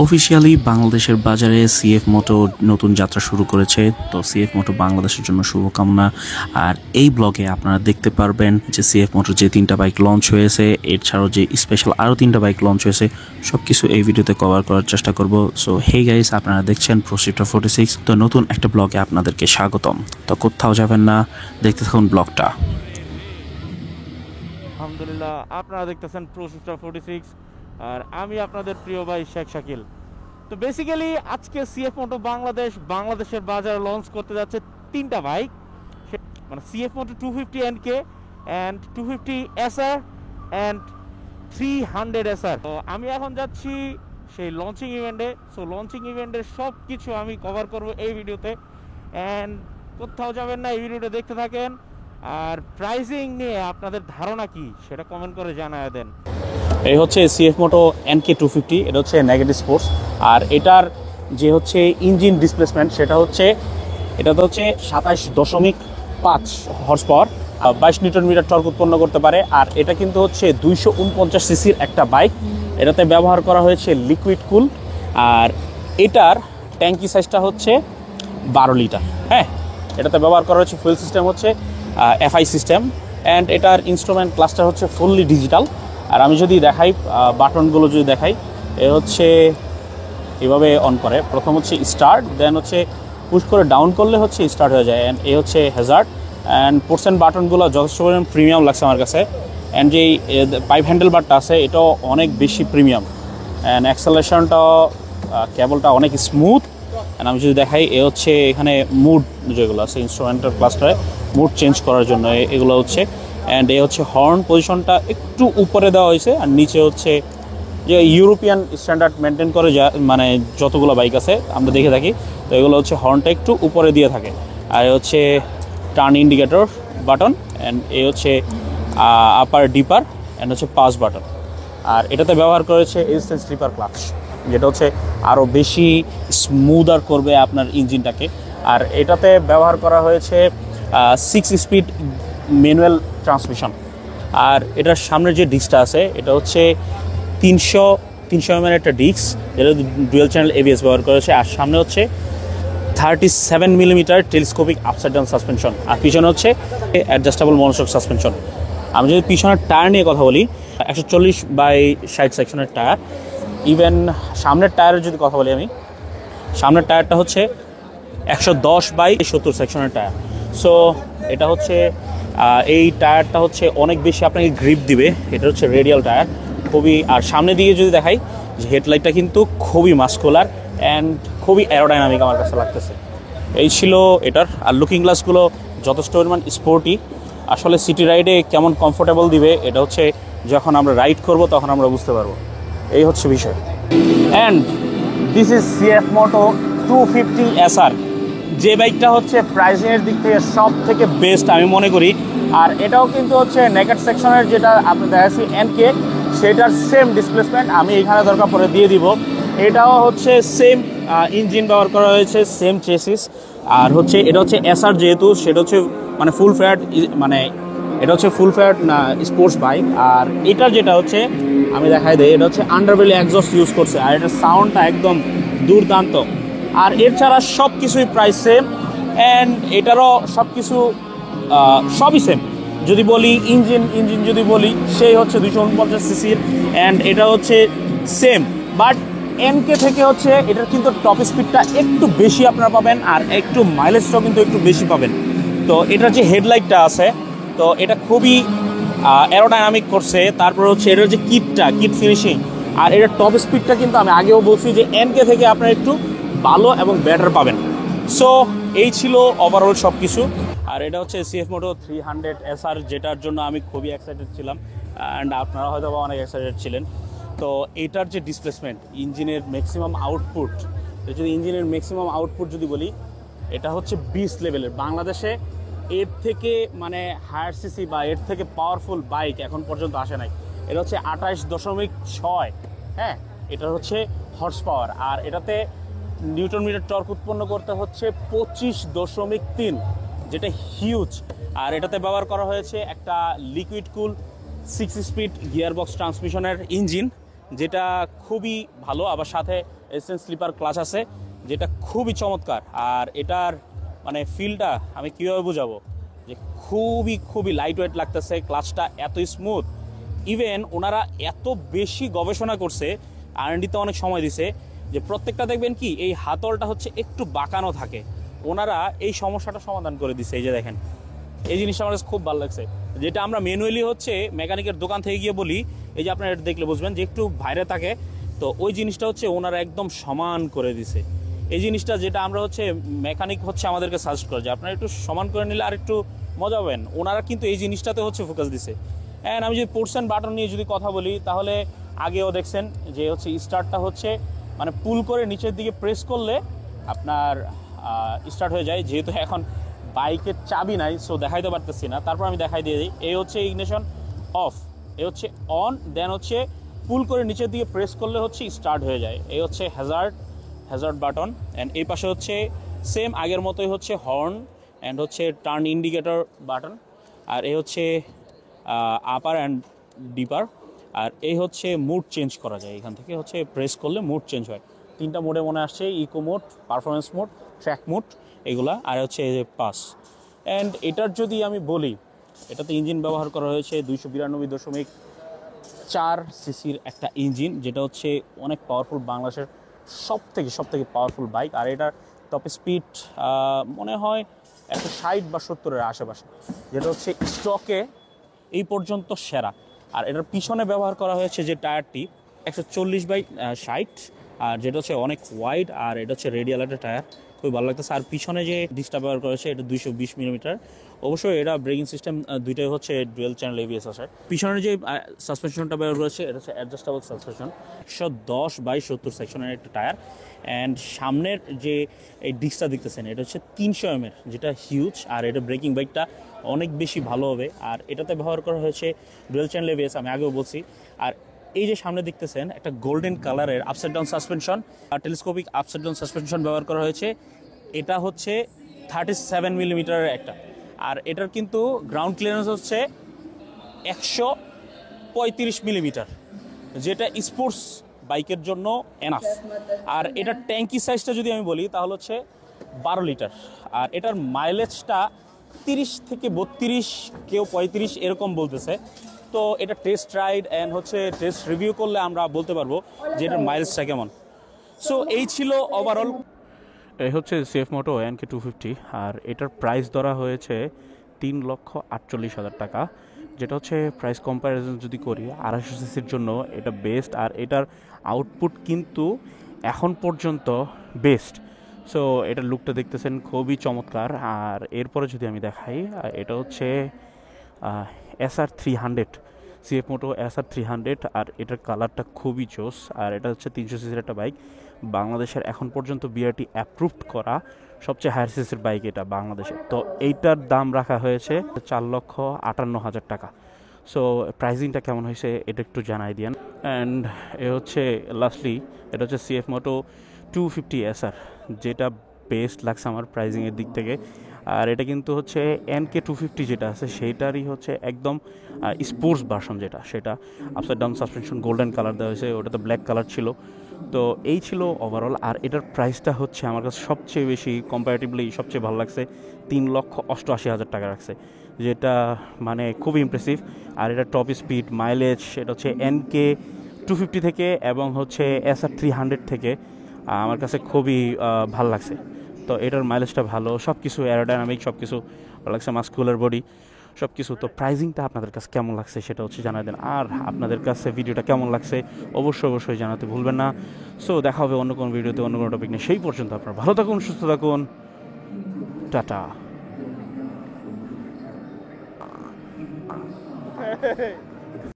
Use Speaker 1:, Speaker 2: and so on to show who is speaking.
Speaker 1: Officially বাংলাদেশের বাজারে CF মোটো নতুন যাত্রা শুরু করেছে। তো সিএফ মোটো বাংলাদেশের জন্য শুভকামনা। আর এই ব্লগে আপনারা দেখতে পারবেন যে সিএফ মোটো যে 3টা বাইক লঞ্চ হয়েছে, এছাড়াও যে স্পেশাল আরও 3টা বাইক লঞ্চ হয়েছে, সব কিছু এই ভিডিওতে কভার করার চেষ্টা করব। সো হে গাইস, আপনারা দেখছেন প্রোশিফটার 46। তো নতুন একটা ব্লগে আপনাদেরকে স্বাগতম। তো কোথাও যাবেন না, দেখতে থাকুন ব্লগটা।
Speaker 2: আলহামদুলিল্লাহ, আপনারা দেখতেছেন প্রোশিফটার 46 আর আমি আপনাদের প্রিয় ভাই শেখ শাকিল। তো বেসিক্যালি আজকে সিএফ মোটো বাংলাদেশের বাজারে লঞ্চ করতে যাচ্ছে 3টা বাইক, মানে CF Moto 250 NK and 250 SR and 300 SR। তো আমি এখন যাচ্ছি সেই লঞ্চিং ইভেন্টে। সো লঞ্চিং ইভেন্টের সব কিছু আমি কভার করব এই ভিডিওতে। অ্যান্ড কোথাও যাবেন না, এই ভিডিওটা দেখতে থাকেন। আর প্রাইসিং নিয়ে আপনাদের ধারণা কি সেটা কমেন্ট করে জানায় দেন।
Speaker 1: এই হচ্ছে সিএফ মোটো NK 250, এটা হচ্ছে নেগেটিভ স্পোর্টস। আর এটার যে হচ্ছে ইঞ্জিন ডিসপ্লেসমেন্ট এটাতে হচ্ছে 27.5 horsepower, 22 newton meter torque উৎপন্ন করতে পারে। আর এটা কিন্তু হচ্ছে 249 সিসির একটা বাইক। এটাতে ব্যবহার করা হয়েছে লিকুইড কুল। আর এটার ট্যাঙ্কি সাইজটা হচ্ছে 12 লিটার। হ্যাঁ, এটাতে ব্যবহার করা হচ্ছে ফুয়েল সিস্টেম হচ্ছে FI সিস্টেম। অ্যান্ড এটার ইনস্ট্রুমেন্ট ক্লাস্টার হচ্ছে ফুললি ডিজিটাল। আর আমি যদি দেখাই, বাটনগুলো যদি দেখাই, এ হচ্ছে এভাবে অন করে। প্রথম হচ্ছে স্টার্ট, দেন হচ্ছে পুশ করে ডাউন করলে হচ্ছে স্টার্ট হয়ে যায়। অ্যান্ড এ হচ্ছে হ্যাজার্ড। অ্যান্ড পোর্সেন্ট বাটনগুলো যথেষ্ট পরিমাণ প্রিমিয়াম লাগছে আমার কাছে। অ্যান্ড যেই পাইপ হ্যান্ডেল বারটা আছে, এটাও অনেক বেশি প্রিমিয়াম। অ্যান্ড অ্যাক্সেলারেশনটাও, কেবলটা অনেক স্মুথ। অ্যান্ড আমি যদি দেখাই, এ হচ্ছে এখানে মুড যেগুলো আছে ইনস্ট্রুমেন্টাল ক্লাস্টারে মুড চেঞ্জ করার জন্য এগুলো হচ্ছে। অ্যান্ড এ হচ্ছে হর্ন পজিশনটা একটু উপরে দেওয়া হয়েছে। আর নিচে হচ্ছে যে ইউরোপিয়ান স্ট্যান্ডার্ড মেনটেন করে, যা মানে যতগুলো বাইক আছে আমরা দেখে থাকি, তো এগুলো হচ্ছে হর্নটা একটু উপরে দিয়ে থাকে। আর এ হচ্ছে turn indicator button. And a হচ্ছে আপার ডিপার অ্যান্ড হচ্ছে পাস বাটন। আর এটাতে ব্যবহার করেছে এসিস্ট্যান্ট স্লিপার ক্লাচ, যেটা হচ্ছে আরও বেশি স্মুদার করবে আপনার ইঞ্জিনটাকে। আর এটাতে ব্যবহার করা হয়েছে 6 স্পিড ম্যানুয়াল ট্রান্সমিশন। আর এটার সামনের যে ডিস্কটা আছে, এটা হচ্ছে 300 mm একটা ডিস্ক, যেটা ডুয়েল চ্যানেল ABS ব্যবহার করেছে। আর সামনে হচ্ছে 37 millimetre telescopic upside down suspension. আর পিছনে হচ্ছে অ্যাডজাস্টেবল মনোশক সাসপেনশন। আমি যদি পিছনের টায়ার নিয়ে কথা বলি, 140/60 সেকশনের টায়ার। ইভেন সামনের টায়ারের যদি কথা বলি, আমি সামনের টায়ারটা হচ্ছে 110/70 সেকশনের টায়ার। সো এটা হচ্ছে এই টায়ারটা হচ্ছে অনেক বেশি আপনাকে গ্রিপ দিবে। এটা হচ্ছে রেডিয়াল টায়ার খুবই। আর সামনে দিকে যদি দেখাই, যে হেডলাইটটা কিন্তু খুবই মাস্কুলার অ্যান্ড খুবই অ্যারোডাইনামিক আমার কাছে লাগতেছে। এই ছিল এটার। আর লুকিং গ্লাসগুলো যথেষ্ট পরিমাণ স্পোর্টি। আসলে সিটি রাইডে কেমন কমফোর্টেবল দিবে, এটা হচ্ছে যখন আমরা রাইড করব তখন আমরা বুঝতে পারবো। এই হচ্ছে বিষয়। And this is C Moto 250 SR, যে বাইকটা হচ্ছে প্রাইসিংয়ের দিক থেকে সব থেকে বেস্ট আমি মনে করি। আর এটাও কিন্তু হচ্ছে নেকেড সেকশনের, যেটা আপনি দেখাচ্ছি NK, সেটার সেম ডিসপ্লেসমেন্ট আমি এখানে দরকার পরে দিয়ে দিব। এটাও হচ্ছে সেম ইঞ্জিন ব্যবহার করা হয়েছে, সেম চেসিস। আর হচ্ছে এটা হচ্ছে SR, যেহেতু সেটা হচ্ছে মানে ফুল ফ্যাট, মানে এটা হচ্ছে ফুল ফ্যাট না স্পোর্টস বাইক। আর এটার যেটা হচ্ছে আমি দেখাই দিই, এটা হচ্ছে আন্ডারবেলি এক্সস্ট ইউজ করছে। আর এটার সাউন্ডটা একদম দুর্দান্ত। আর এর ছাড়া সব কিছুই প্রাইস সেম। অ্যান্ড এটারও সব কিছু সবই সেম। যদি বলি ইঞ্জিন যদি বলি, সেই হচ্ছে 249 সিসির। অ্যান্ড এটা হচ্ছে সেম, বাট NK থেকে হচ্ছে এটার কিন্তু টপ স্পিডটা একটু বেশি আপনারা পাবেন, আর একটু মাইলেজটাও কিন্তু একটু বেশি পাবেন। তো এটার যে হেডলাইটটা আছে, তো এটা খুবই অ্যারোডাইনামিক করছে। তারপর হচ্ছে এটার যে কিট ফিনিশিং, আর এটার টপ স্পিডটা কিন্তু আমি আগেও বলছি যে NK থেকে আপনারা একটু ভালো এবং বেটার পাবেন। সো এই ছিল ওভারঅল সব কিছু। আর এটা হচ্ছে সিএফ মোটো 300 SR, যেটার জন্য আমি খুবই এক্সাইটেড ছিলাম। অ্যান্ড আপনারা হয়তো অনেক এক্সাইটেড ছিলেন। তো এটার যে ডিসপ্লেসমেন্ট, ইঞ্জিনের ম্যাক্সিমাম আউটপুট, যদি ইঞ্জিনের ম্যাক্সিমাম আউটপুট যদি বলি, এটা হচ্ছে 20 লেভেলের। বাংলাদেশে এর থেকে মানে হায়ার সিসি বা এর থেকে পাওয়ারফুল বাইক এখন পর্যন্ত আসে নাই। এটা হচ্ছে 28.6। হ্যাঁ, এটা হচ্ছে হর্স পাওয়ার। আর এটাতে নিউটন মিটার টর্ক উৎপন্ন করতে হচ্ছে 25.3, যেটা হিউজ। আর এটাতে ব্যবহার করা হয়েছে একটা লিকুইড কুল 6 স্পিড গিয়ারবক্স ট্রান্সমিশনের ইঞ্জিন। যেটা খুবই ভালো, আবার সাথে এসএন স্লিপার ক্লাচ আছে যেটা খুবই চমৎকার। আর এটার মানে ফিলটা আমি কীভাবে বোঝাবো, যে খুবই খুবই লাইট ওয়েট লাগতেছে, ক্লাচটা এত স্মুথ। ইভেন ওনারা এত বেশি গবেষণা করছে, আর&ডিতে অনেক সময় দিছে, যে প্রত্যেকটা দেখবেন কি এই হাতলটা হচ্ছে একটু বাঁকানো থাকে, ওনারা এই সমস্যাটা সমাধান করে দিছে। এই যে দেখেন, এই জিনিসটা আমার কাছে খুব ভালো লাগছে, যেটা আমরা ম্যানুয়ালি হচ্ছে মেকানিকের দোকান থেকে গিয়ে বলি, এই যে আপনারা এটা দেখলে বুঝবেন যে একটু বাইরে থাকে, তো ওই জিনিসটা হচ্ছে ওনারা একদম সমান করে দিছে। এই জিনিসটা যেটা আমরা হচ্ছে মেকানিক হচ্ছে আমাদেরকে সাজেস্ট করে যে আপনারা একটু সমান করে নিলে আর একটু মজা পাবেন, ওনারা কিন্তু এই জিনিসটাতে হচ্ছে ফোকাস দিছে। অ্যান্ড আমি যদি পোর্টস অ্যান্ড বাটন নিয়ে যদি কথা বলি, তাহলে আগেও দেখছেন যে হচ্ছে স্টার্টটা হচ্ছে মানে পুল করে নিচের দিকে প্রেস করলে আপনার স্টার্ট হয়ে যায়। যেহেতু এখন বাইকের চাবি নাই, সো দেখাইতে পারতেছি না, তারপর আমি দেখাই দিয়ে দিই। এই হচ্ছে ইগনিশন অফ, এই হচ্ছে অন, দেন হচ্ছে পুল করে নিচের দিকে প্রেস করলে হচ্ছে স্টার্ট হয়ে যায়। এই হচ্ছে হ্যাজার্ড বাটন। অ্যান্ড এই পাশে হচ্ছে সেম আগের মতোই হচ্ছে হর্ন অ্যান্ড হচ্ছে টার্ন ইন্ডিকেটর বাটন। আর এই হচ্ছে আপার অ্যান্ড ডিপার। আর এই হচ্ছে মুড চেঞ্জ করা যায়, এখান থেকে হচ্ছে প্রেস করলে মুড চেঞ্জ হয়। 3টা মোডে মনে আসছে, eco mode, performance mode, track mode এগুলা, আর হচ্ছে এই যে পাস। অ্যান্ড এটার যদি আমি বলি, এটাতে ইঞ্জিন ব্যবহার করা হয়েছে 292.4 সিসির একটা ইঞ্জিন, যেটা হচ্ছে অনেক পাওয়ারফুল, বাংলাদেশের সব থেকে পাওয়ারফুল বাইক। আর এটার টপ স্পিড মনে হয় 160 বা 70-এর আশেপাশে, যেটা হচ্ছে স্টকে এই পর্যন্ত সেরা। আর এটার পিছনে ব্যবহার করা হয়েছে যে টায়ারটি 140/60, আর যেটা হচ্ছে অনেক ওয়াইড, আর এটা হচ্ছে রেডিয়াল একটা টায়ার, খুবই ভালো লাগতেছে। আর পিছনে যে ডিসটা ব্যবহার করেছে এটা 220 মিলিমিটার। অবশ্যই এটা ব্রেকিং সিস্টেম দুইটাই হচ্ছে ডুয়েল চ্যানেল এবিএস আছে। পিছনে যে সাসপেনশনটা ব্যবহার করেছে এটা হচ্ছে অ্যাডজাস্টেবল সাসপেনশন, 110/70 সেকশনের একটা টায়ার। অ্যান্ড সামনের যে এই ডিসটা দেখতেছেন এটা হচ্ছে 300 mm, যেটা হিউজ। আর এটা ব্রেকিং বাইকটা অনেক বেশি ভালো হবে। আর এটাতে ব্যবহার করা হয়েছে ডুয়েল চ্যানেল এবিএস, আমি আগেও বলছি। আর এই যে সামনে দেখতেছেন একটা গোল্ডেন কালারের আপসাইড ডাউন সাসপেনশন আর টেলিস্কোপিক আপসাইড ডাউন সাসপেনশন ব্যবহার করা হয়েছে। এটা হচ্ছে 37 মিলিমিটারের একটা। আর এটার কিন্তু গ্রাউন্ড ক্লিয়ারেন্স হচ্ছে 135 মিলিমিটার, যেটা স্পোর্টস বাইকের জন্য এনাফ। আর এটার ট্যাঙ্কি সাইজটা যদি আমি বলি তাহলে হচ্ছে 12 লিটার। আর এটার মাইলেজটা 30 থেকে 32, কেউ 35 এরকম বলতেছে। তো এটা টেস্ট রাইড অ্যান্ড হচ্ছে টেস্ট রিভিউ করলে আমরা বলতে পারবো যে এটার মাইলেজটা কেমন। সো এই ছিল ওভারঅল।
Speaker 2: এই হচ্ছে সিএফ মোটো NK 250, আর এটার প্রাইস ধরা হয়েছে 3,48,000 টাকা, যেটা হচ্ছে প্রাইস কম্প্যারিজন যদি করি 250 সিসির জন্য এটা বেস্ট। আর এটার আউটপুট কিন্তু এখন পর্যন্ত বেস্ট। সো এটার লুকটা দেখতেছেন খুবই চমৎকার। আর এরপরে যদি আমি দেখাই, এটা হচ্ছে SR 300, সিএফ মোটো SR 300। আর এটার কালারটা খুবই জোস। আর এটা হচ্ছে 300 সিসির একটা বাইক, বাংলাদেশের এখন পর্যন্ত বিআরটি অ্যাপ্রুভড করা সবচেয়ে হায়ার সিসির বাইক এটা বাংলাদেশে। তো এইটার দাম রাখা হয়েছে 4,58,000 টাকা। সো প্রাইজিংটা কেমন হয়েছে এটা একটু জানাই দিয়েন। অ্যান্ড এ হচ্ছে লাস্টলি, এটা হচ্ছে সিএফ মোটো 250 SR, যেটা বেস্ট লাগছে আমার প্রাইজিংয়ের দিক থেকে। আর এটা কিন্তু হচ্ছে NK 250 যেটা আছে সেইটারই হচ্ছে একদম স্পোর্টস ভার্সন, যেটা সেটা upside down suspension golden colour দেওয়া হয়েছে, ওটা তো ব্ল্যাক কালার ছিল। তো এই ছিল ওভারঅল। আর এটার প্রাইসটা হচ্ছে আমার কাছে সবচেয়ে বেশি কম্পারেটিভলি সবচেয়ে ভালো লাগছে, 3,88,000 টাকা রাখছে, যেটা মানে খুবই ইমপ্রেসিভ। আর এটা টপ স্পিড, মাইলেজ, এটা হচ্ছে NK 250 থেকে এবং হচ্ছে SR 300 থেকে আমার কাছে খুবই ভালো লাগছে। তো এটার মাইলেজটা ভালো, সব কিছু অ্যারোডাইনামিক, সব কিছু ভালো লাগছে, মাস্কুলার বডি সব কিছু। তো প্রাইজিংটা আপনাদের কাছে কেমন লাগছে সেটা হচ্ছে জানাই দেন। আর আপনাদের কাছে ভিডিওটা কেমন লাগছে অবশ্যই জানাতে ভুলবেন না। সো দেখা হবে অন্য কোনো ভিডিওতে, অন্য কোনো টপিক নিয়ে। সেই পর্যন্ত আপনারা ভালো থাকুন, সুস্থ থাকুন, টাটা।